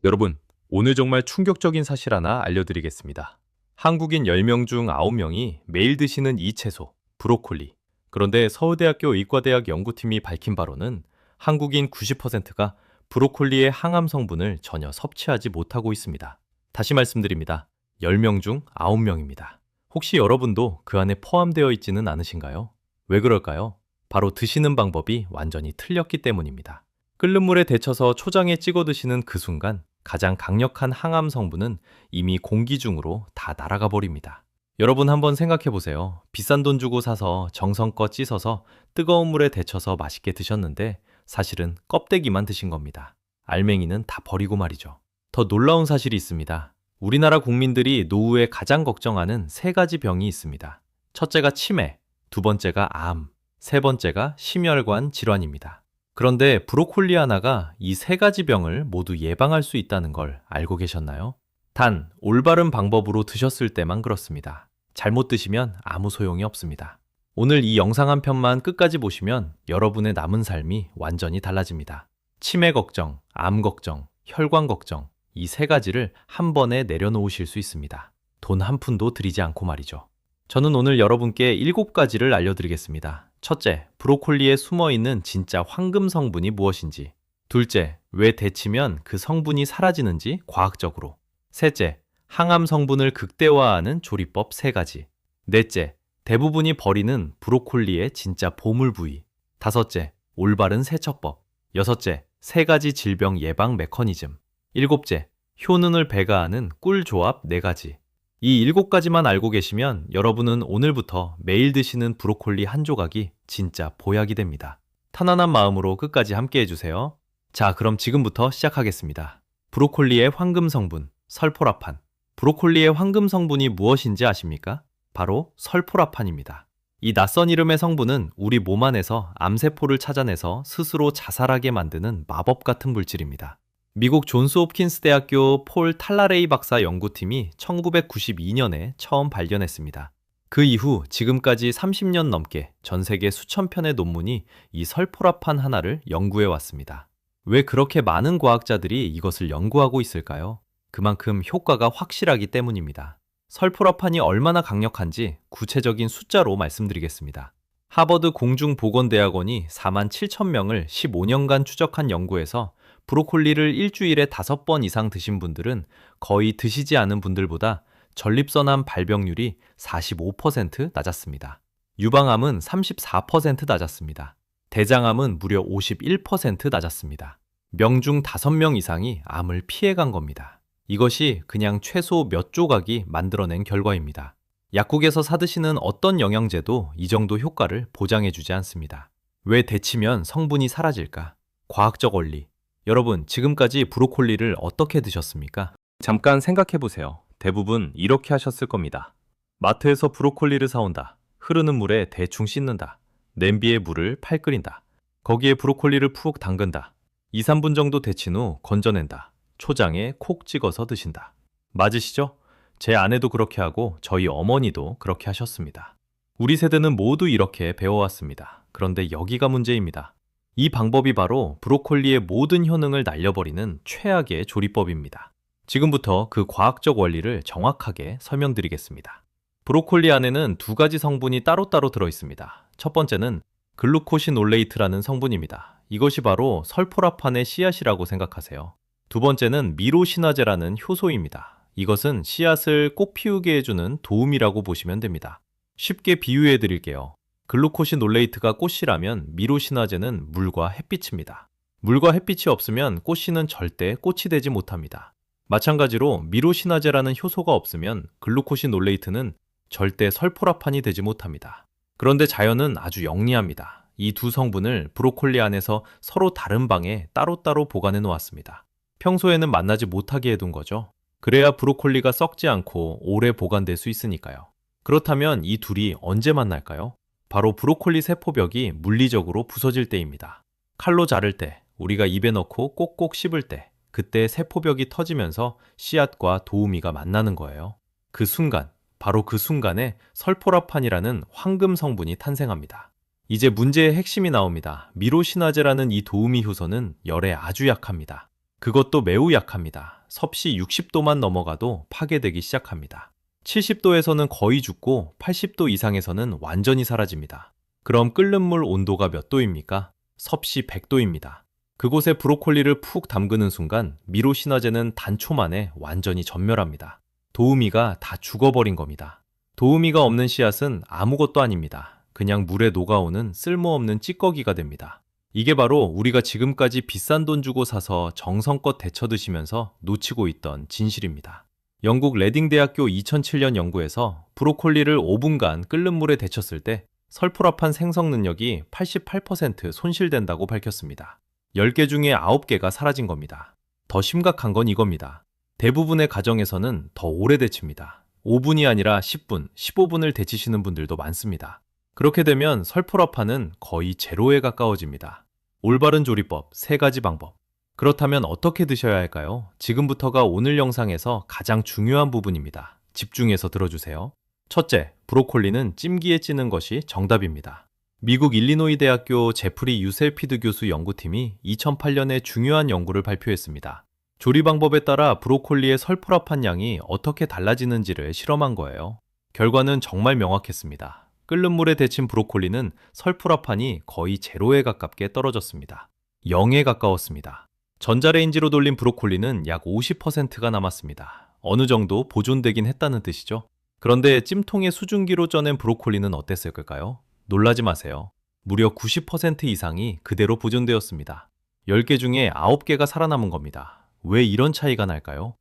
여러분, 오늘 정말 충격적인 사실 하나 알려드리겠습니다. 한국인 10명 중 9명이 매일 드시는 이 채소, 브로콜리. 그런데 서울대학교 의과대학 연구팀이 밝힌 바로는 한국인 90%가 브로콜리의 항암 성분을 전혀 섭취하지 못하고 있습니다. 다시 말씀드립니다. 10명 중 9명입니다. 혹시 여러분도 그 안에 포함되어 있지는 않으신가요? 왜 그럴까요? 바로 드시는 방법이 완전히 틀렸기 때문입니다. 끓는 물에 데쳐서 초장에 찍어 드시는 그 순간 가장 강력한 항암 성분은 이미 공기 중으로 다 날아가 버립니다. 여러분 한번 생각해 보세요. 비싼 돈 주고 사서 정성껏 씻어서 뜨거운 물에 데쳐서 맛있게 드셨는데 사실은 껍데기만 드신 겁니다. 알맹이는 다 버리고 말이죠. 더 놀라운 사실이 있습니다. 우리나라 국민들이 노후에 가장 걱정하는 세 가지 병이 있습니다. 첫째가 치매, 두 번째가 암, 세 번째가 심혈관 질환입니다. 그런데 브로콜리 하나가 이 세 가지 병을 모두 예방할 수 있다는 걸 알고 계셨나요? 단, 올바른 방법으로 드셨을 때만 그렇습니다. 잘못 드시면 아무 소용이 없습니다. 오늘 이 영상 한 편만 끝까지 보시면 여러분의 남은 삶이 완전히 달라집니다. 치매 걱정, 암 걱정, 혈관 걱정, 이 세 가지를 한 번에 내려놓으실 수 있습니다. 돈 한 푼도 들이지 않고 말이죠. 저는 오늘 여러분께 7가지를 알려드리겠습니다. 첫째, 브로콜리에 숨어있는 진짜 황금 성분이 무엇인지. 둘째, 왜 데치면 그 성분이 사라지는지 과학적으로. 셋째, 항암 성분을 극대화하는 조리법 3가지. 넷째, 대부분이 버리는 브로콜리의 진짜 보물 부위. 다섯째, 올바른 세척법. 여섯째, 3가지 질병 예방 메커니즘. 일곱째, 효능을 배가하는 꿀 조합 4가지. 이 7가지만 알고 계시면 여러분은 오늘부터 매일 드시는 브로콜리 한 조각이 진짜 보약이 됩니다. 편안한 마음으로 끝까지 함께 해주세요. 자, 그럼 지금부터 시작하겠습니다. 브로콜리의 황금 성분, 설포라판. 브로콜리의 황금 성분이 무엇인지 아십니까? 바로 설포라판입니다. 이 낯선 이름의 성분은 우리 몸 안에서 암세포를 찾아내서 스스로 자살하게 만드는 마법 같은 물질입니다. 미국 존스 홉킨스 대학교 폴 탈라레이 박사 연구팀이 1992년에 처음 발견했습니다. 그 이후 지금까지 30년 넘게 전 세계 수천 편의 논문이 이 설포라판 하나를 연구해 왔습니다. 왜 그렇게 많은 과학자들이 이것을 연구하고 있을까요? 그만큼 효과가 확실하기 때문입니다. 설포라판이 얼마나 강력한지 구체적인 숫자로 말씀드리겠습니다. 하버드 공중보건대학원이 4만 7천 명을 15년간 추적한 연구에서 브로콜리를 일주일에 5번 이상 드신 분들은 거의 드시지 않은 분들보다 전립선암 발병률이 45% 낮았습니다. 유방암은 34% 낮았습니다. 대장암은 무려 51% 낮았습니다. 명중 5명 이상이 암을 피해간 겁니다. 이것이 그냥 최소 몇 조각이 만들어낸 결과입니다. 약국에서 사드시는 어떤 영양제도 이 정도 효과를 보장해주지 않습니다. 왜 데치면 성분이 사라질까? 과학적 원리. 여러분, 지금까지 브로콜리를 어떻게 드셨습니까? 잠깐 생각해보세요. 대부분 이렇게 하셨을 겁니다. 마트에서 브로콜리를 사온다. 흐르는 물에 대충 씻는다. 냄비에 물을 팔 끓인다. 거기에 브로콜리를 푹 담근다. 2, 3분 정도 데친 후 건져낸다. 초장에 콕 찍어서 드신다. 맞으시죠? 제 아내도 그렇게 하고 저희 어머니도 그렇게 하셨습니다. 우리 세대는 모두 이렇게 배워왔습니다. 그런데 여기가 문제입니다. 이 방법이 바로 브로콜리의 모든 효능을 날려버리는 최악의 조리법입니다. 지금부터 그 과학적 원리를 정확하게 설명드리겠습니다. 브로콜리 안에는 2가지 성분이 따로따로 들어있습니다. 첫 번째는 글루코시놀레이트라는 성분입니다. 이것이 바로 설포라판의 씨앗이라고 생각하세요. 두 번째는 미로시나제라는 효소입니다. 이것은 씨앗을 꽃 피우게 해주는 도움이라고 보시면 됩니다. 쉽게 비유해 드릴게요. 글루코시놀레이트가 꽃이라면 미로시나제는 물과 햇빛입니다. 물과 햇빛이 없으면 꽃씨는 절대 꽃이 되지 못합니다. 마찬가지로 미로시나제라는 효소가 없으면 글루코시놀레이트는 절대 설포라판이 되지 못합니다. 그런데 자연은 아주 영리합니다. 이 두 성분을 브로콜리 안에서 서로 다른 방에 따로따로 보관해 놓았습니다. 평소에는 만나지 못하게 해둔 거죠. 그래야 브로콜리가 썩지 않고 오래 보관될 수 있으니까요. 그렇다면 이 둘이 언제 만날까요? 바로 브로콜리 세포벽이 물리적으로 부서질 때입니다. 칼로 자를 때, 우리가 입에 넣고 꼭꼭 씹을 때, 그때 세포벽이 터지면서 씨앗과 도우미가 만나는 거예요. 그 순간, 바로 그 순간에 설포라판이라는 황금 성분이 탄생합니다. 이제 문제의 핵심이 나옵니다. 미로시나제라는 이 도우미 효소는 열에 아주 약합니다. 그것도 매우 약합니다. 섭씨 60도만 넘어가도 파괴되기 시작합니다. 70도에서는 거의 죽고 80도 이상에서는 완전히 사라집니다. 그럼 끓는 물 온도가 몇 도입니까? 섭씨 100도입니다. 그곳에 브로콜리를 푹 담그는 순간 미로 신화제는 단초 만에 완전히 전멸합니다. 도우미가 다 죽어버린 겁니다. 도우미가 없는 씨앗은 아무것도 아닙니다. 그냥 물에 녹아오는 쓸모없는 찌꺼기가 됩니다. 이게 바로 우리가 지금까지 비싼 돈 주고 사서 정성껏 데쳐 드시면서 놓치고 있던 진실입니다. 영국 레딩 대학교 2007년 연구에서 브로콜리를 5분간 끓는 물에 데쳤을 때 설포라판 생성 능력이 88% 손실된다고 밝혔습니다. 10개 중에 9개가 사라진 겁니다. 더 심각한 건 이겁니다. 대부분의 가정에서는 더 오래 데칩니다. 5분이 아니라 10분, 15분을 데치시는 분들도 많습니다. 그렇게 되면 설포라판은 거의 제로에 가까워집니다. 올바른 조리법 3가지 방법. 그렇다면 어떻게 드셔야 할까요? 지금부터가 오늘 영상에서 가장 중요한 부분입니다. 집중해서 들어주세요. 첫째, 브로콜리는 찜기에 찌는 것이 정답입니다. 미국 일리노이 대학교 제프리 유셀피드 교수 연구팀이 2008년에 중요한 연구를 발표했습니다. 조리 방법에 따라 브로콜리의 설포라판 양이 어떻게 달라지는지를 실험한 거예요. 결과는 정말 명확했습니다. 끓는 물에 데친 브로콜리는 설포라판이 거의 제로에 가깝게 떨어졌습니다. 0에 가까웠습니다. 전자레인지로 돌린 브로콜리는 약 50%가 남았습니다. 어느 정도 보존되긴 했다는 뜻이죠. 그런데 찜통에 수증기로 쪄낸 브로콜리는 어땠을까요? 놀라지 마세요. 무려 90% 이상이 그대로 보존되었습니다. 10개 중에 9개가 살아남은 겁니다. 왜 이런 차이가 날까요?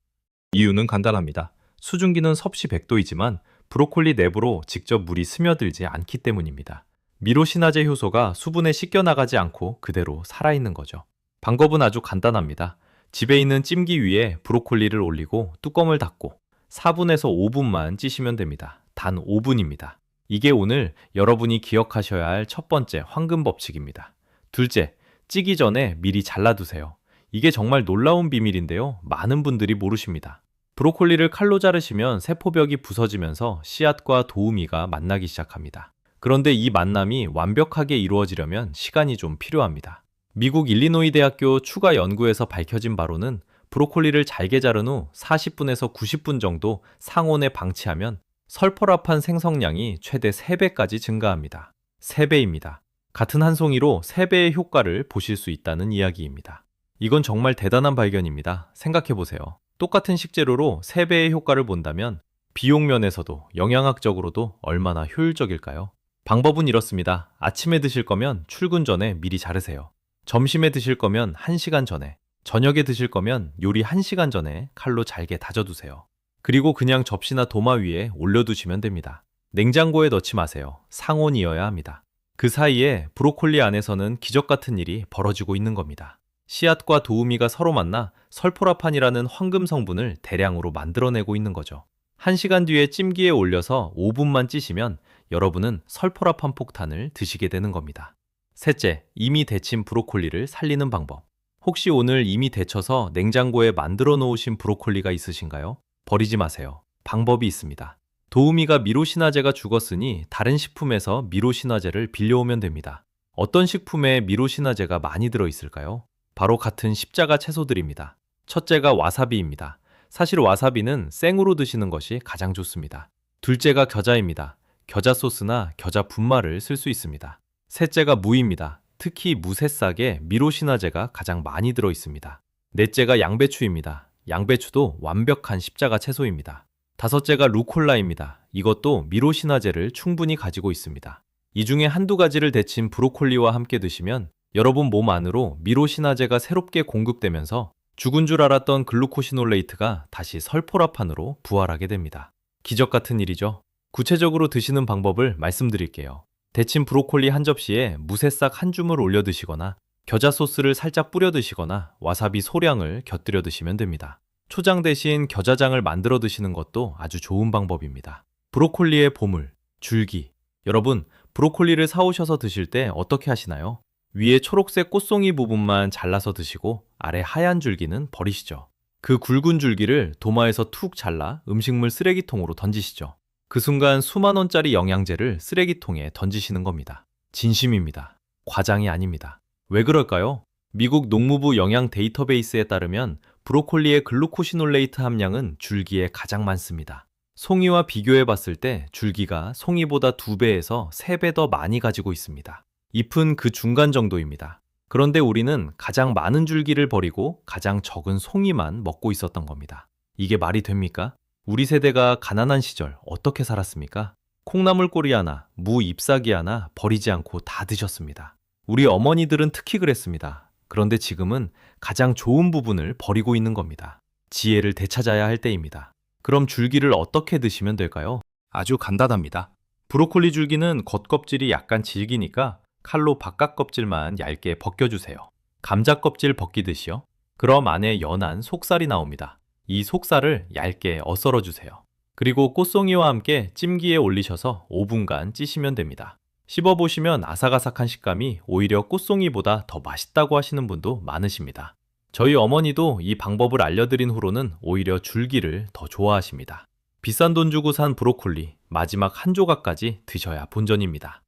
이유는 간단합니다. 수증기는 섭씨 100도이지만 브로콜리 내부로 직접 물이 스며들지 않기 때문입니다. 미로신화제 효소가 수분에 씻겨나가지 않고 그대로 살아있는 거죠. 방법은 아주 간단합니다. 집에 있는 찜기 위에 브로콜리를 올리고 뚜껑을 닫고 4분에서 5분만 찌시면 됩니다. 단 5분입니다. 이게 오늘 여러분이 기억하셔야 할 첫 번째 황금 법칙입니다. 둘째, 찌기 전에 미리 잘라두세요. 이게 정말 놀라운 비밀인데요. 많은 분들이 모르십니다. 브로콜리를 칼로 자르시면 세포벽이 부서지면서 씨앗과 도우미가 만나기 시작합니다. 그런데 이 만남이 완벽하게 이루어지려면 시간이 좀 필요합니다. 미국 일리노이 대학교 추가 연구에서 밝혀진 바로는 브로콜리를 잘게 자른 후 40분에서 90분 정도 상온에 방치하면 설포라판 생성량이 최대 3배까지 증가합니다. 3배입니다. 같은 한 송이로 3배의 효과를 보실 수 있다는 이야기입니다. 이건 정말 대단한 발견입니다. 생각해보세요. 똑같은 식재료로 3배의 효과를 본다면 비용 면에서도 영양학적으로도 얼마나 효율적일까요? 방법은 이렇습니다. 아침에 드실 거면 출근 전에 미리 자르세요. 점심에 드실 거면 1시간 전에, 저녁에 드실 거면 요리 1시간 전에 칼로 잘게 다져두세요. 그리고 그냥 접시나 도마 위에 올려두시면 됩니다. 냉장고에 넣지 마세요. 상온이어야 합니다. 그 사이에 브로콜리 안에서는 기적 같은 일이 벌어지고 있는 겁니다. 씨앗과 도우미가 서로 만나 설포라판이라는 황금 성분을 대량으로 만들어내고 있는 거죠. 1시간 뒤에 찜기에 올려서 5분만 찌시면 여러분은 설포라판 폭탄을 드시게 되는 겁니다. 셋째, 이미 데친 브로콜리를 살리는 방법. 혹시 오늘 이미 데쳐서 냉장고에 만들어 놓으신 브로콜리가 있으신가요? 버리지 마세요. 방법이 있습니다. 도우미가 미로신화제가 죽었으니 다른 식품에서 미로신화제를 빌려오면 됩니다. 어떤 식품에 미로신화제가 많이 들어있을까요? 바로 같은 십자가 채소들입니다. 첫째가 와사비입니다. 사실 와사비는 생으로 드시는 것이 가장 좋습니다. 둘째가 겨자입니다. 겨자 소스나 겨자 분말을 쓸 수 있습니다. 셋째가 무입니다. 특히 무새싹에 미로신화제가 가장 많이 들어 있습니다. 넷째가 양배추입니다. 양배추도 완벽한 십자가 채소입니다. 다섯째가 루콜라입니다. 이것도 미로신화제를 충분히 가지고 있습니다. 이 중에 한두 가지를 데친 브로콜리와 함께 드시면 여러분 몸 안으로 미로신화제가 새롭게 공급되면서 죽은 줄 알았던 글루코시놀레이트가 다시 설포라판으로 부활하게 됩니다. 기적 같은 일이죠. 구체적으로 드시는 방법을 말씀드릴게요. 데친 브로콜리 한 접시에 무새싹 한 줌을 올려 드시거나 겨자 소스를 살짝 뿌려 드시거나 와사비 소량을 곁들여 드시면 됩니다. 초장 대신 겨자장을 만들어 드시는 것도 아주 좋은 방법입니다. 브로콜리의 보물, 줄기. 여러분, 브로콜리를 사오셔서 드실 때 어떻게 하시나요? 위에 초록색 꽃송이 부분만 잘라서 드시고 아래 하얀 줄기는 버리시죠. 그 굵은 줄기를 도마에서 툭 잘라 음식물 쓰레기통으로 던지시죠. 그 순간 수만 원짜리 영양제를 쓰레기통에 던지시는 겁니다. 진심입니다. 과장이 아닙니다. 왜 그럴까요? 미국 농무부 영양 데이터베이스에 따르면 브로콜리의 글루코시놀레이트 함량은 줄기에 가장 많습니다. 송이와 비교해 봤을 때 줄기가 송이보다 2배에서 3배 더 많이 가지고 있습니다. 잎은 그 중간 정도입니다. 그런데 우리는 가장 많은 줄기를 버리고 가장 적은 송이만 먹고 있었던 겁니다. 이게 말이 됩니까? 우리 세대가 가난한 시절 어떻게 살았습니까? 콩나물 꼬리 하나, 무 잎사귀 하나 버리지 않고 다 드셨습니다. 우리 어머니들은 특히 그랬습니다. 그런데 지금은 가장 좋은 부분을 버리고 있는 겁니다. 지혜를 되찾아야 할 때입니다. 그럼 줄기를 어떻게 드시면 될까요? 아주 간단합니다. 브로콜리 줄기는 겉껍질이 약간 질기니까 칼로 바깥 껍질만 얇게 벗겨주세요. 감자 껍질 벗기듯이요. 그럼 안에 연한 속살이 나옵니다. 이 속살을 얇게 엇썰어 주세요. 그리고 꽃송이와 함께 찜기에 올리셔서 5분간 찌시면 됩니다. 씹어보시면 아삭아삭한 식감이 오히려 꽃송이보다 더 맛있다고 하시는 분도 많으십니다. 저희 어머니도 이 방법을 알려드린 후로는 오히려 줄기를 더 좋아하십니다. 비싼 돈 주고 산 브로콜리 마지막 한 조각까지 드셔야 본전입니다.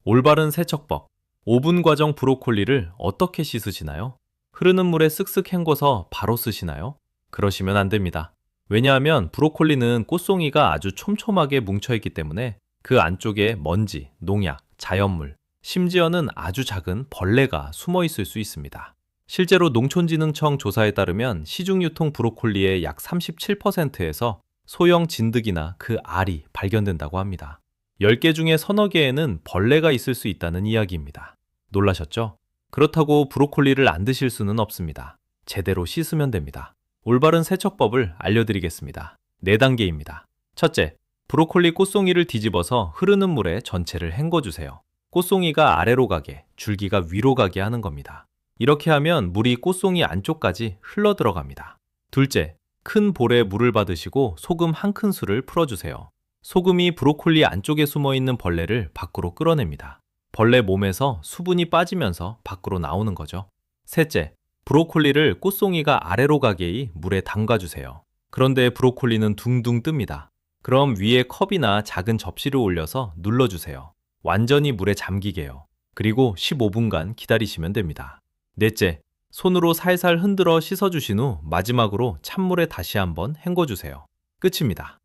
올바른 세척법. 오븐 과정 브로콜리를 어떻게 씻으시나요? 흐르는 물에 쓱쓱 헹궈서 바로 쓰시나요? 그러시면 안 됩니다. 왜냐하면 브로콜리는 꽃송이가 아주 촘촘하게 뭉쳐있기 때문에 그 안쪽에 먼지, 농약, 자연물, 심지어는 아주 작은 벌레가 숨어 있을 수 있습니다. 실제로 농촌진흥청 조사에 따르면 시중유통 브로콜리의 약 37%에서 소형 진드기나 그 알이 발견된다고 합니다. 10개 중에 서너 개에는 벌레가 있을 수 있다는 이야기입니다. 놀라셨죠? 그렇다고 브로콜리를 안 드실 수는 없습니다. 제대로 씻으면 됩니다. 올바른 세척법을 알려드리겠습니다. 4단계입니다. 첫째, 브로콜리 꽃송이를 뒤집어서 흐르는 물에 전체를 헹궈주세요. 꽃송이가 아래로 가게, 줄기가 위로 가게 하는 겁니다. 이렇게 하면 물이 꽃송이 안쪽까지 흘러 들어갑니다. 둘째, 큰 볼에 물을 받으시고 소금 한 큰술을 풀어주세요. 소금이 브로콜리 안쪽에 숨어있는 벌레를 밖으로 끌어냅니다. 벌레 몸에서 수분이 빠지면서 밖으로 나오는 거죠. 셋째, 브로콜리를 꽃송이가 아래로 가게히 물에 담가주세요. 그런데 브로콜리는 둥둥 뜹니다. 그럼 위에 컵이나 작은 접시를 올려서 눌러주세요. 완전히 물에 잠기게요. 그리고 15분간 기다리시면 됩니다. 넷째, 손으로 살살 흔들어 씻어주신 후 마지막으로 찬물에 다시 한번 헹궈주세요. 끝입니다.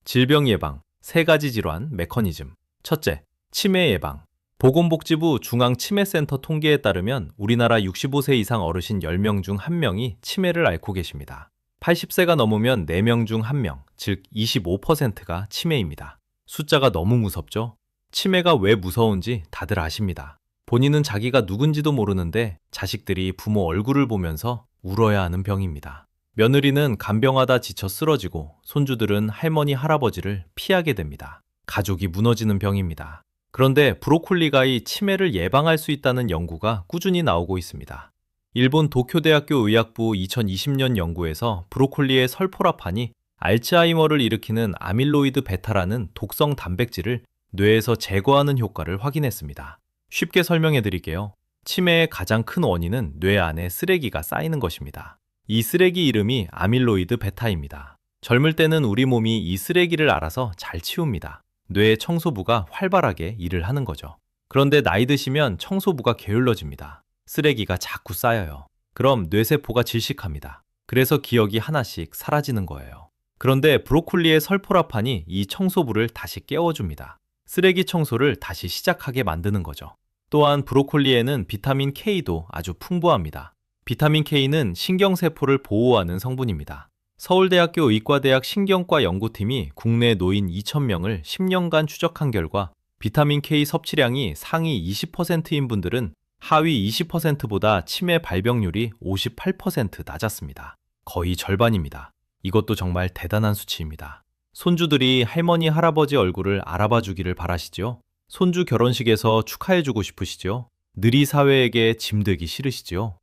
질병 예방, 3가지 질환 메커니즘. 첫째, 치매 예방. 보건복지부 중앙치매센터 통계에 따르면 우리나라 65세 이상 어르신 10명 중 1명이 치매를 앓고 계십니다. 80세가 넘으면 4명 중 1명, 즉 25%가 치매입니다. 숫자가 너무 무섭죠? 치매가 왜 무서운지 다들 아십니다. 본인은 자기가 누군지도 모르는데 자식들이 부모 얼굴을 보면서 울어야 하는 병입니다. 며느리는 간병하다 지쳐 쓰러지고 손주들은 할머니, 할아버지를 피하게 됩니다. 가족이 무너지는 병입니다. 그런데 브로콜리가 이 치매를 예방할 수 있다는 연구가 꾸준히 나오고 있습니다. 일본 도쿄대학교 의학부 2020년 연구에서 브로콜리의 설포라판이 알츠하이머를 일으키는 아밀로이드 베타라는 독성 단백질을 뇌에서 제거하는 효과를 확인했습니다. 쉽게 설명해 드릴게요. 치매의 가장 큰 원인은 뇌 안에 쓰레기가 쌓이는 것입니다. 이 쓰레기 이름이 아밀로이드 베타입니다. 젊을 때는 우리 몸이 이 쓰레기를 알아서 잘 치웁니다. 뇌의 청소부가 활발하게 일을 하는 거죠. 그런데 나이 드시면 청소부가 게을러집니다. 쓰레기가 자꾸 쌓여요. 그럼 뇌세포가 질식합니다. 그래서 기억이 하나씩 사라지는 거예요. 그런데 브로콜리의 설포라판이 이 청소부를 다시 깨워줍니다. 쓰레기 청소를 다시 시작하게 만드는 거죠. 또한 브로콜리에는 비타민 K도 아주 풍부합니다. 비타민 K는 신경세포를 보호하는 성분입니다. 서울대학교 의과대학 신경과 연구팀이 국내 노인 2,000명을 10년간 추적한 결과 비타민 K 섭취량이 상위 20%인 분들은 하위 20%보다 치매 발병률이 58% 낮았습니다. 거의 절반입니다. 이것도 정말 대단한 수치입니다. 손주들이 할머니, 할아버지 얼굴을 알아봐 주기를 바라시죠? 손주 결혼식에서 축하해주고 싶으시죠? 느리 사회에게 짐되기 싫으시죠?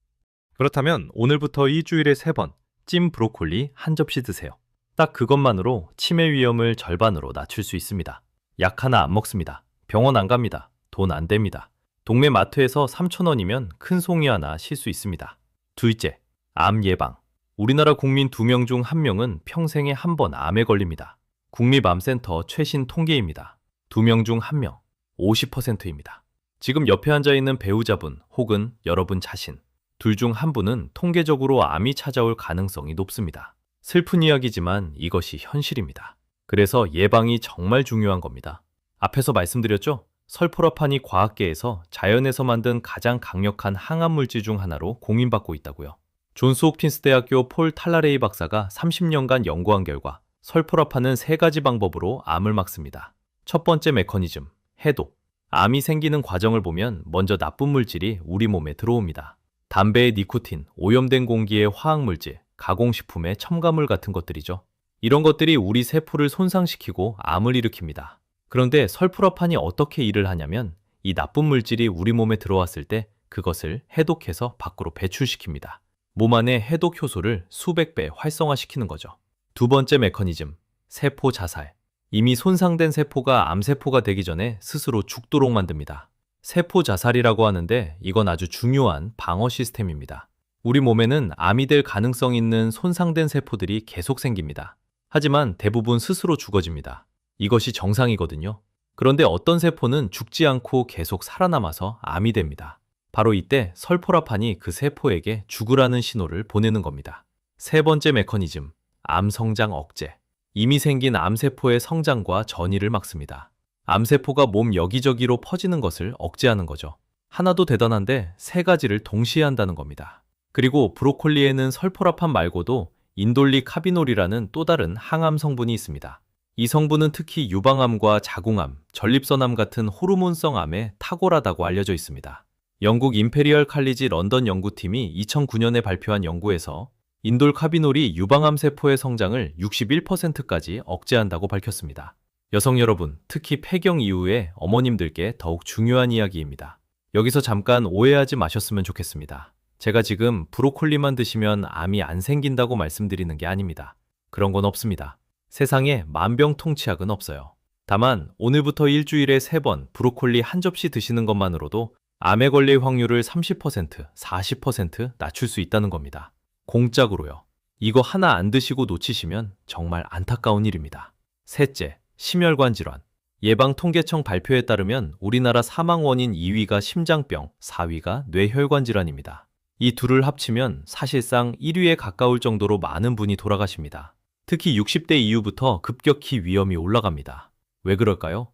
그렇다면 오늘부터 일주일에 3번 찜 브로콜리 한 접시 드세요. 딱 그것만으로 치매 위험을 절반으로 낮출 수 있습니다. 약 하나 안 먹습니다. 병원 안 갑니다. 돈 안 됩니다. 동네 마트에서 3,000원이면 큰 송이 하나 실 수 있습니다. 둘째, 암 예방. 우리나라 국민 2명 중 1명은 평생에 한 번 암에 걸립니다. 국립암센터 최신 통계입니다. 2명 중 1명, 50%입니다. 지금 옆에 앉아 있는 배우자분 혹은 여러분 자신, 둘 중 한 분은 통계적으로 암이 찾아올 가능성이 높습니다. 슬픈 이야기지만 이것이 현실입니다. 그래서 예방이 정말 중요한 겁니다. 앞에서 말씀드렸죠? 설포라판이 과학계에서 자연에서 만든 가장 강력한 항암 물질 중 하나로 공인받고 있다고요. 존스 홉킨스 대학교 폴 탈라레이 박사가 30년간 연구한 결과 설포라판은 3가지 방법으로 암을 막습니다. 첫 번째 메커니즘, 해독. 암이 생기는 과정을 보면 먼저 나쁜 물질이 우리 몸에 들어옵니다. 담배의 니코틴, 오염된 공기의 화학물질, 가공식품의 첨가물 같은 것들이죠. 이런 것들이 우리 세포를 손상시키고 암을 일으킵니다. 그런데 설포라판이 어떻게 일을 하냐면 이 나쁜 물질이 우리 몸에 들어왔을 때 그것을 해독해서 밖으로 배출시킵니다. 몸 안의 해독 효소를 수백 배 활성화시키는 거죠. 두 번째 메커니즘, 세포 자살. 이미 손상된 세포가 암세포가 되기 전에 스스로 죽도록 만듭니다. 세포 자살이라고 하는데 이건 아주 중요한 방어 시스템입니다. 우리 몸에는 암이 될 가능성 있는 손상된 세포들이 계속 생깁니다. 하지만 대부분 스스로 죽어집니다. 이것이 정상이거든요. 그런데 어떤 세포는 죽지 않고 계속 살아남아서 암이 됩니다. 바로 이때 설포라판이 그 세포에게 죽으라는 신호를 보내는 겁니다. 세 번째 메커니즘, 암 성장 억제. 이미 생긴 암세포의 성장과 전이를 막습니다. 암세포가 몸 여기저기로 퍼지는 것을 억제하는 거죠. 하나도 대단한데 3가지를 동시에 한다는 겁니다. 그리고 브로콜리에는 설포라판 말고도 인돌리카비놀이라는 또 다른 항암 성분이 있습니다. 이 성분은 특히 유방암과 자궁암, 전립선암 같은 호르몬성 암에 탁월하다고 알려져 있습니다. 영국 임페리얼 칼리지 런던 연구팀이 2009년에 발표한 연구에서 인돌카비놀이 유방암 세포의 성장을 61%까지 억제한다고 밝혔습니다. 여성 여러분, 특히 폐경 이후에 어머님들께 더욱 중요한 이야기입니다. 여기서 잠깐 오해하지 마셨으면 좋겠습니다. 제가 지금 브로콜리만 드시면 암이 안 생긴다고 말씀드리는 게 아닙니다. 그런 건 없습니다. 세상에 만병통치약은 없어요. 다만 오늘부터 일주일에 3번 브로콜리 한 접시 드시는 것만으로도 암에 걸릴 확률을 30%, 40% 낮출 수 있다는 겁니다. 공짜로요. 이거 하나 안 드시고 놓치시면 정말 안타까운 일입니다. 셋째, 심혈관 질환. 예방통계청 발표에 따르면 우리나라 사망 원인 2위가 심장병, 4위가 뇌혈관 질환입니다. 이 둘을 합치면 사실상 1위에 가까울 정도로 많은 분이 돌아가십니다. 특히 60대 이후부터 급격히 위험이 올라갑니다. 왜 그럴까요?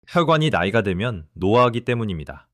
혈관이 나이가 되면 노화하기 때문입니다.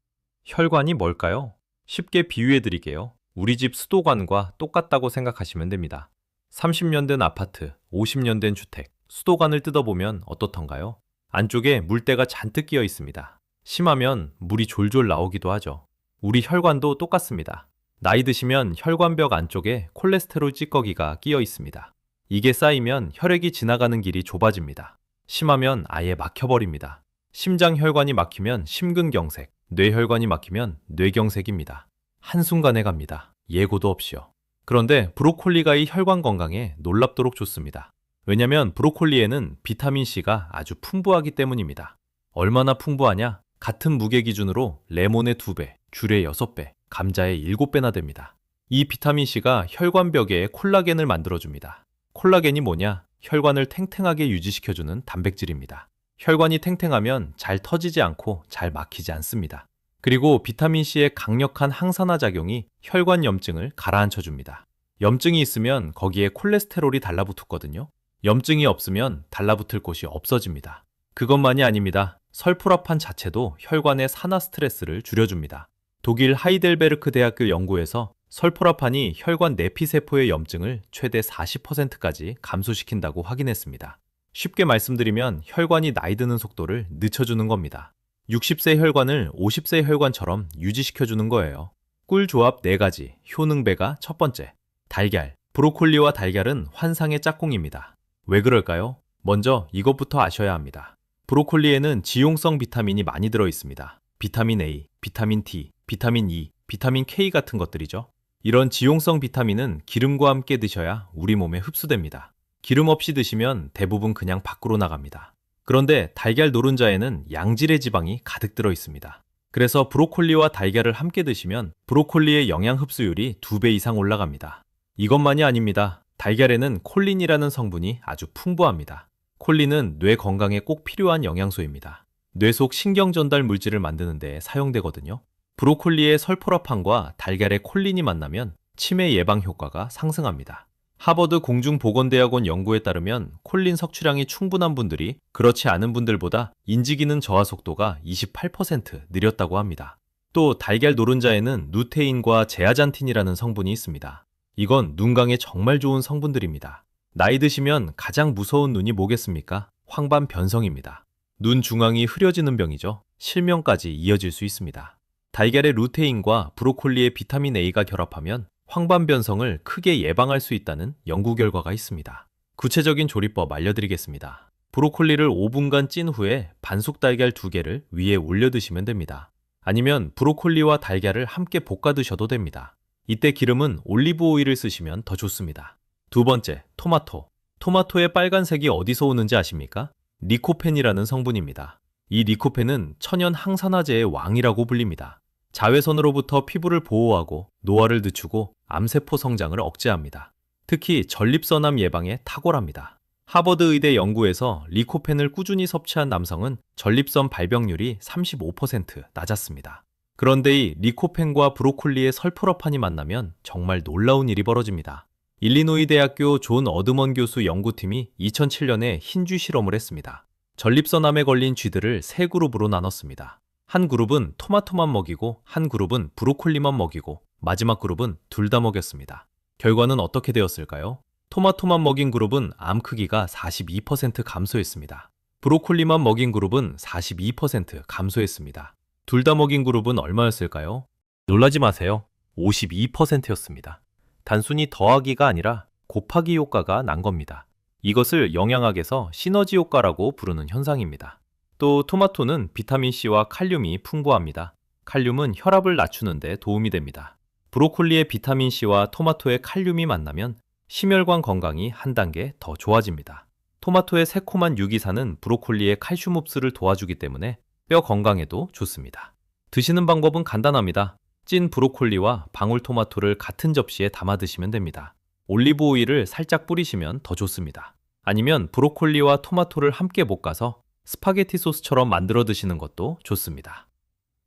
혈관이 뭘까요? 쉽게 비유해 드릴게요. 우리 집 수도관과 똑같다고 생각하시면 됩니다. 30년 된 아파트, 50년 된 주택, 수도관을 뜯어보면 어떻던가요? 안쪽에 물때가 잔뜩 끼어 있습니다. 심하면 물이 졸졸 나오기도 하죠. 우리 혈관도 똑같습니다. 나이 드시면 혈관벽 안쪽에 콜레스테롤 찌꺼기가 끼어 있습니다. 이게 쌓이면 혈액이 지나가는 길이 좁아집니다. 심하면 아예 막혀버립니다. 심장혈관이 막히면 심근경색, 뇌혈관이 막히면 뇌경색입니다. 한순간에 갑니다. 예고도 없이요. 그런데 브로콜리가 이 혈관 건강에 놀랍도록 좋습니다. 왜냐면 브로콜리에는 비타민C가 아주 풍부하기 때문입니다. 얼마나 풍부하냐? 같은 무게 기준으로 레몬의 2배, 귤의 6배, 감자의 7배나 됩니다. 이 비타민C가 혈관벽에 콜라겐을 만들어줍니다. 콜라겐이 뭐냐? 혈관을 탱탱하게 유지시켜주는 단백질입니다. 혈관이 탱탱하면 잘 터지지 않고 잘 막히지 않습니다. 그리고 비타민C의 강력한 항산화 작용이 혈관 염증을 가라앉혀줍니다. 염증이 있으면 거기에 콜레스테롤이 달라붙었거든요. 염증이 없으면 달라붙을 곳이 없어집니다. 그것만이 아닙니다. 설포라판 자체도 혈관의 산화 스트레스를 줄여줍니다. 독일 하이델베르크 대학교 연구에서 설포라판이 혈관 내피세포의 염증을 최대 40%까지 감소시킨다고 확인했습니다. 쉽게 말씀드리면 혈관이 나이 드는 속도를 늦춰주는 겁니다. 60세 혈관을 50세 혈관처럼 유지시켜주는 거예요. 꿀 조합 4가지, 효능배가 첫 번째. 달걀. 브로콜리와 달걀은 환상의 짝꿍입니다. 왜 그럴까요? 먼저 이것부터 아셔야 합니다. 브로콜리에는 지용성 비타민이 많이 들어 있습니다. 비타민 A, 비타민 D, 비타민 E, 비타민 K 같은 것들이죠. 이런 지용성 비타민은 기름과 함께 드셔야 우리 몸에 흡수됩니다. 기름 없이 드시면 대부분 그냥 밖으로 나갑니다. 그런데 달걀 노른자에는 양질의 지방이 가득 들어 있습니다. 그래서 브로콜리와 달걀을 함께 드시면 브로콜리의 영양 흡수율이 2배 이상 올라갑니다. 이것만이 아닙니다. 달걀에는 콜린이라는 성분이 아주 풍부합니다. 콜린은 뇌 건강에 꼭 필요한 영양소입니다. 뇌 속 신경 전달 물질을 만드는 데 사용되거든요. 브로콜리의 설포라판과 달걀의 콜린이 만나면 치매 예방 효과가 상승합니다. 하버드 공중보건대학원 연구에 따르면 콜린 섭취량이 충분한 분들이 그렇지 않은 분들보다 인지기능 저하 속도가 28% 느렸다고 합니다. 또 달걀 노른자에는 누테인과 제아잔틴이라는 성분이 있습니다. 이건 눈강에 정말 좋은 성분들입니다. 나이 드시면 가장 무서운 눈이 뭐겠습니까? 황반변성입니다. 눈 중앙이 흐려지는 병이죠. 실명까지 이어질 수 있습니다. 달걀의 루테인과 브로콜리의 비타민 A가 결합하면 황반변성을 크게 예방할 수 있다는 연구 결과가 있습니다. 구체적인 조리법 알려드리겠습니다. 브로콜리를 5분간 찐 후에 반숙 달걀 2개를 위에 올려 드시면 됩니다. 아니면 브로콜리와 달걀을 함께 볶아 드셔도 됩니다. 이때 기름은 올리브 오일을 쓰시면 더 좋습니다. 두 번째, 토마토. 토마토의 빨간색이 어디서 오는지 아십니까? 리코펜이라는 성분입니다. 이 리코펜은 천연 항산화제의 왕이라고 불립니다. 자외선으로부터 피부를 보호하고 노화를 늦추고 암세포 성장을 억제합니다. 특히 전립선암 예방에 탁월합니다. 하버드 의대 연구에서 리코펜을 꾸준히 섭취한 남성은 전립선 발병률이 35% 낮았습니다. 그런데 이 리코펜과 브로콜리의 설포라판이 만나면 정말 놀라운 일이 벌어집니다. 일리노이 대학교 존 어드먼 교수 연구팀이 2007년에 흰쥐 실험을 했습니다. 전립선암에 걸린 쥐들을 세 그룹으로 나눴습니다. 한 그룹은 토마토만 먹이고 한 그룹은 브로콜리만 먹이고 마지막 그룹은 둘 다 먹였습니다. 결과는 어떻게 되었을까요? 토마토만 먹인 그룹은 암 크기가 42% 감소했습니다. 브로콜리만 먹인 그룹은 42% 감소했습니다. 둘 다 먹인 그룹은 얼마였을까요? 놀라지 마세요. 52%였습니다. 단순히 더하기가 아니라 곱하기 효과가 난 겁니다. 이것을 영양학에서 시너지 효과라고 부르는 현상입니다. 또 토마토는 비타민C와 칼륨이 풍부합니다. 칼륨은 혈압을 낮추는 데 도움이 됩니다. 브로콜리의 비타민C와 토마토의 칼륨이 만나면 심혈관 건강이 한 단계 더 좋아집니다. 토마토의 새콤한 유기산은 브로콜리의 칼슘 흡수를 도와주기 때문에 뼈 건강에도 좋습니다. 드시는 방법은 간단합니다. 찐 브로콜리와 방울토마토를 같은 접시에 담아 드시면 됩니다. 올리브 오일을 살짝 뿌리시면 더 좋습니다. 아니면 브로콜리와 토마토를 함께 볶아서 스파게티 소스처럼 만들어 드시는 것도 좋습니다.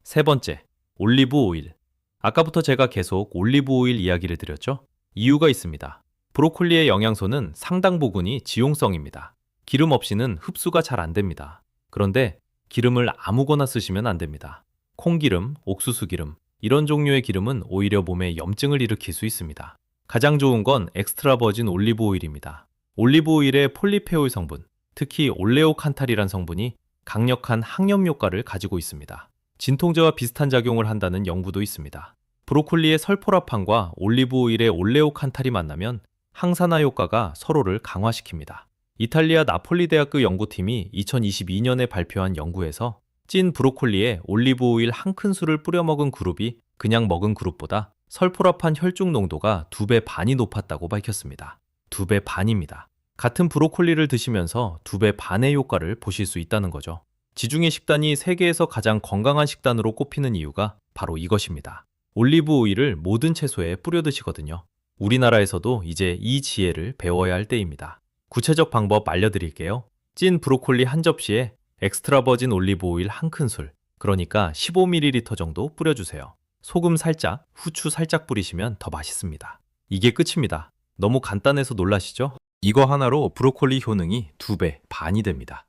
세 번째, 올리브 오일. 아까부터 제가 계속 올리브 오일 이야기를 드렸죠? 이유가 있습니다. 브로콜리의 영양소는 상당 부분이 지용성입니다. 기름 없이는 흡수가 잘 안 됩니다. 그런데 기름을 아무거나 쓰시면 안 됩니다. 콩기름, 옥수수 기름, 이런 종류의 기름은 오히려 몸에 염증을 일으킬 수 있습니다. 가장 좋은 건 엑스트라 버진 올리브 오일입니다. 올리브 오일의 폴리페올 성분, 특히 올레오칸탈이란 성분이 강력한 항염 효과를 가지고 있습니다. 진통제와 비슷한 작용을 한다는 연구도 있습니다. 브로콜리의 설포라판과 올리브 오일의 올레오칸탈이 만나면 항산화 효과가 서로를 강화시킵니다. 이탈리아 나폴리 대학교 연구팀이 2022년에 발표한 연구에서 찐 브로콜리에 올리브 오일 한 큰술을 뿌려 먹은 그룹이 그냥 먹은 그룹보다 설포라판 혈중 농도가 2배 반이 높았다고 밝혔습니다. 2배 반입니다. 같은 브로콜리를 드시면서 2배 반의 효과를 보실 수 있다는 거죠. 지중해 식단이 세계에서 가장 건강한 식단으로 꼽히는 이유가 바로 이것입니다. 올리브 오일을 모든 채소에 뿌려 드시거든요. 우리나라에서도 이제 이 지혜를 배워야 할 때입니다. 구체적 방법 알려드릴게요. 찐 브로콜리 한 접시에 엑스트라 버진 올리브 오일 한 큰술, 그러니까 15ml 정도 뿌려주세요. 소금 살짝, 후추 살짝 뿌리시면 더 맛있습니다. 이게 끝입니다. 너무 간단해서 놀라시죠? 이거 하나로 브로콜리 효능이 2배 반이 됩니다.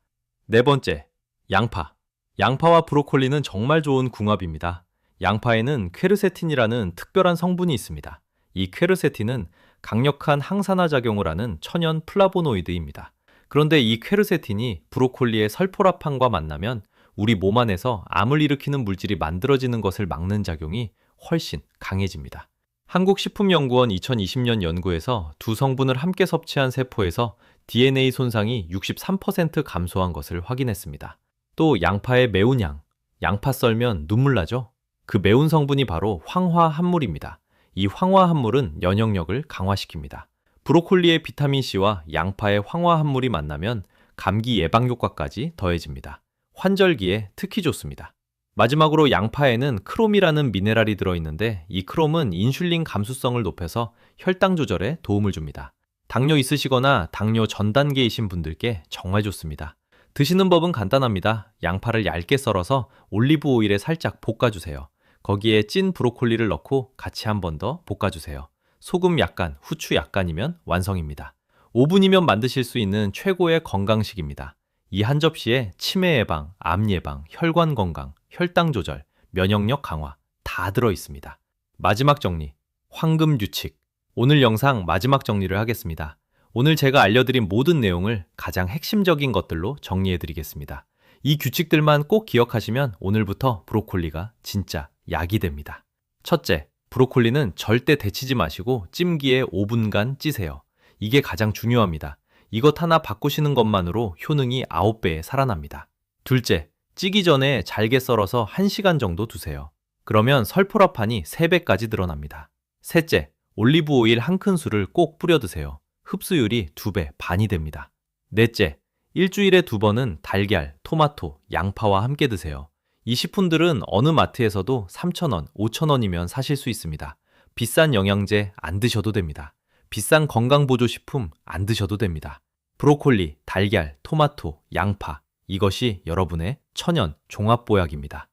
네 번째, 양파. 양파와 브로콜리는 정말 좋은 궁합입니다. 양파에는 퀘르세틴이라는 특별한 성분이 있습니다. 이 퀘르세틴은 강력한 항산화 작용을 하는 천연 플라보노이드입니다. 그런데 이 퀘르세틴이 브로콜리의 설포라판과 만나면 우리 몸 안에서 암을 일으키는 물질이 만들어지는 것을 막는 작용이 훨씬 강해집니다. 한국식품연구원 2020년 연구에서 두 성분을 함께 섭취한 세포에서 DNA 손상이 63% 감소한 것을 확인했습니다. 또 양파의 매운 향, 양파 썰면 눈물 나죠? 그 매운 성분이 바로 황화합물입니다. 이 황화합물은 면역력을 강화시킵니다. 브로콜리의 비타민C와 양파의 황화합물이 만나면 감기 예방 효과까지 더해집니다. 환절기에 특히 좋습니다. 마지막으로 양파에는 크롬이라는 미네랄이 들어있는데 이 크롬은 인슐린 감수성을 높여서 혈당 조절에 도움을 줍니다. 당뇨 있으시거나 당뇨 전 단계이신 분들께 정말 좋습니다. 드시는 법은 간단합니다. 양파를 얇게 썰어서 올리브 오일에 살짝 볶아주세요. 거기에 찐 브로콜리를 넣고 같이 한 번 더 볶아주세요. 소금 약간, 후추 약간이면 완성입니다. 5분이면 만드실 수 있는 최고의 건강식입니다. 이 한 접시에 치매 예방, 암 예방, 혈관 건강, 혈당 조절, 면역력 강화 다 들어 있습니다. 마지막 정리, 황금 규칙. 오늘 영상 마지막 정리를 하겠습니다. 오늘 제가 알려드린 모든 내용을 가장 핵심적인 것들로 정리해 드리겠습니다. 이 규칙들만 꼭 기억하시면 오늘부터 브로콜리가 진짜 약이 됩니다. 첫째, 브로콜리는 절대 데치지 마시고 찜기에 5분간 찌세요. 이게 가장 중요합니다. 이것 하나 바꾸시는 것만으로 효능이 9배에 살아납니다. 둘째, 찌기 전에 잘게 썰어서 1시간 정도 두세요. 그러면 설포라판이 3배까지 늘어납니다. 셋째, 올리브 오일 1큰술을 꼭 뿌려 드세요. 흡수율이 2배 반이 됩니다. 넷째, 일주일에 2번은 달걀, 토마토, 양파와 함께 드세요. 이 식품들은 어느 마트에서도 3,000원, 5,000원이면 사실 수 있습니다. 비싼 영양제 안 드셔도 됩니다. 비싼 건강보조식품 안 드셔도 됩니다. 브로콜리, 달걀, 토마토, 양파, 이것이 여러분의 천연 종합보약입니다.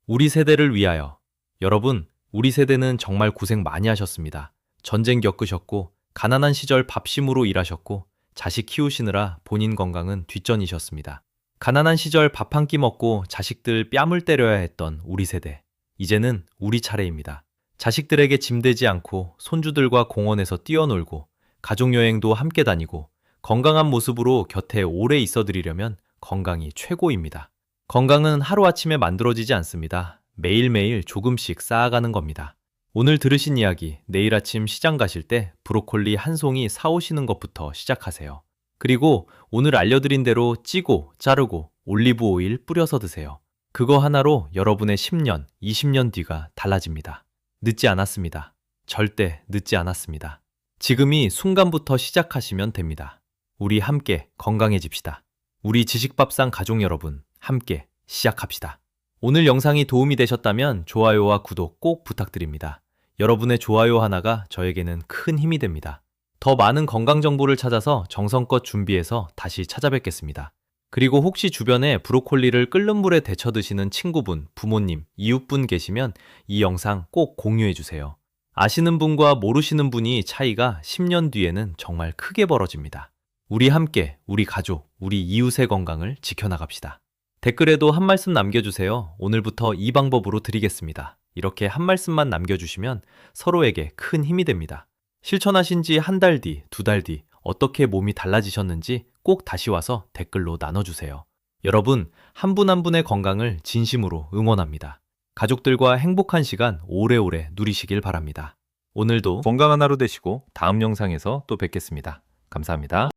우리 세대를 위하여. 여러분, 우리 세대는 정말 고생 많이 하셨습니다. 전쟁 겪으셨고, 가난한 시절 밥심으로 일하셨고, 자식 키우시느라 본인 건강은 뒷전이셨습니다. 가난한 시절 밥 한 끼 먹고 자식들 뺨을 때려야 했던 우리 세대. 이제는 우리 차례입니다. 자식들에게 짐되지 않고 손주들과 공원에서 뛰어놀고 가족여행도 함께 다니고 건강한 모습으로 곁에 오래 있어드리려면 건강이 최고입니다. 건강은 하루아침에 만들어지지 않습니다. 매일매일 조금씩 쌓아가는 겁니다. 오늘 들으신 이야기, 내일 아침 시장 가실 때 브로콜리 한 송이 사오시는 것부터 시작하세요. 그리고 오늘 알려드린 대로 찌고 자르고 올리브 오일 뿌려서 드세요. 그거 하나로 여러분의 10년, 20년 뒤가 달라집니다. 늦지 않았습니다. 절대 늦지 않았습니다. 지금이 순간부터 시작하시면 됩니다. 우리 함께 건강해집시다. 우리 지식밥상 가족 여러분, 함께 시작합시다. 오늘 영상이 도움이 되셨다면 좋아요와 구독 꼭 부탁드립니다. 여러분의 좋아요 하나가 저에게는 큰 힘이 됩니다. 더 많은 건강 정보를 찾아서 정성껏 준비해서 다시 찾아뵙겠습니다. 그리고 혹시 주변에 브로콜리를 끓는 물에 데쳐 드시는 친구분, 부모님, 이웃분 계시면 이 영상 꼭 공유해 주세요. 아시는 분과 모르시는 분이 차이가 10년 뒤에는 정말 크게 벌어집니다. 우리 함께, 우리 가족, 우리 이웃의 건강을 지켜나갑시다. 댓글에도 한 말씀 남겨주세요. 오늘부터 이 방법으로 드리겠습니다. 이렇게 한 말씀만 남겨주시면 서로에게 큰 힘이 됩니다. 실천하신 지 한 달 뒤, 2달 뒤 어떻게 몸이 달라지셨는지 꼭 다시 와서 댓글로 나눠주세요. 여러분, 한 분 한 분의 건강을 진심으로 응원합니다. 가족들과 행복한 시간 오래오래 누리시길 바랍니다. 오늘도 건강한 하루 되시고 다음 영상에서 또 뵙겠습니다. 감사합니다.